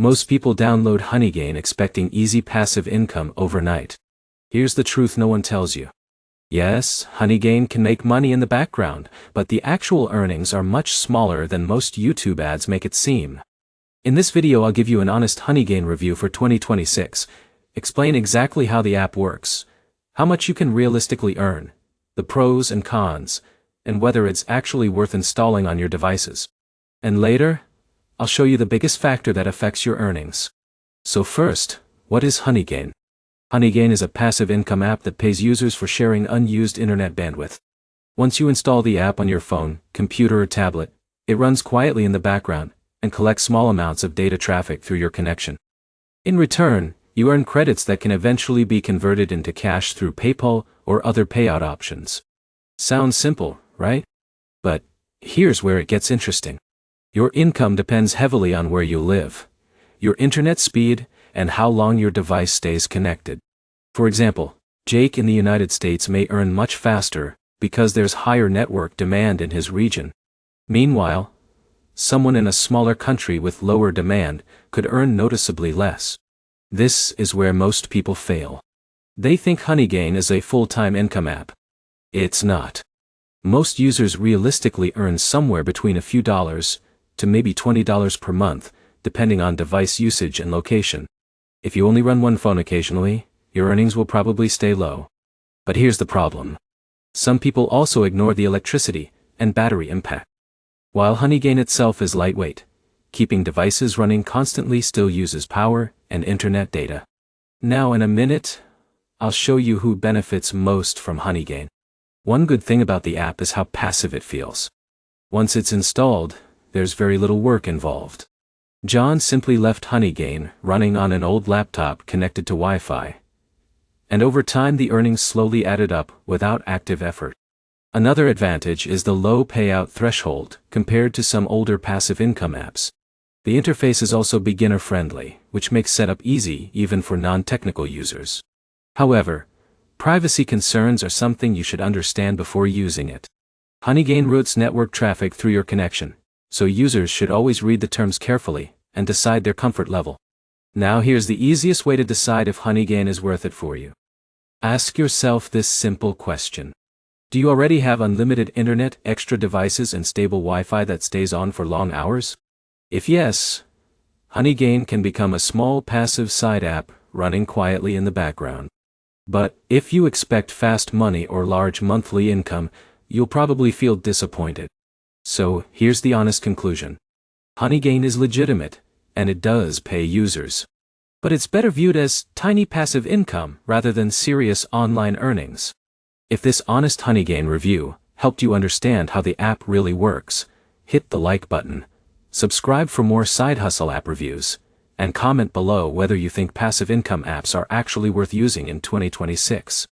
Most people download Honeygain expecting easy passive income overnight. Here's the truth no one tells you. Yes, Honeygain can make money in the background, but the actual earnings are much smaller than most YouTube ads make it seem. In this video I'll give you an honest Honeygain review for 2026, explain exactly how the app works, how much you can realistically earn, the pros and cons, and whether it's actually worth installing on your devices. And later, I'll show you the biggest factor that affects your earnings. So first, what is Honeygain? Honeygain is a passive income app that pays users for sharing unused internet bandwidth. Once you install the app on your phone, computer or tablet, it runs quietly in the background and collects small amounts of data traffic through your connection. In return, you earn credits that can eventually be converted into cash through PayPal or other payout options. Sounds simple, right? But here's where it gets interesting. Your income depends heavily on where you live, your internet speed, and how long your device stays connected. For example, Jake in the United States may earn much faster because there's higher network demand in his region. Meanwhile, someone in a smaller country with lower demand could earn noticeably less. This is where most people fail. They think Honeygain is a full-time income app. It's not. Most users realistically earn somewhere between a few dollars to maybe $20 per month, depending on device usage and location. If you only run one phone occasionally, your earnings will probably stay low. But here's the problem. Some people also ignore the electricity and battery impact. While Honeygain itself is lightweight, keeping devices running constantly still uses power and internet data. Now in a minute, I'll show you who benefits most from Honeygain. One good thing about the app is how passive it feels. Once it's installed, there's very little work involved. John simply left Honeygain running on an old laptop connected to Wi-Fi. And over time the earnings slowly added up without active effort. Another advantage is the low payout threshold compared to some older passive income apps. The interface is also beginner-friendly, which makes setup easy even for non-technical users. However, privacy concerns are something you should understand before using it. Honeygain routes network traffic through your connection, so users should always read the terms carefully and decide their comfort level. Now here's the easiest way to decide if Honeygain is worth it for you. Ask yourself this simple question. Do you already have unlimited internet, extra devices, and stable Wi-Fi that stays on for long hours? If yes, Honeygain can become a small passive side app running quietly in the background. But if you expect fast money or large monthly income, you'll probably feel disappointed. So here's the honest conclusion. Honeygain is legitimate, and it does pay users. But it's better viewed as tiny passive income rather than serious online earnings. If this honest Honeygain review helped you understand how the app really works, hit the like button, subscribe for more side hustle app reviews, and comment below whether you think passive income apps are actually worth using in 2026.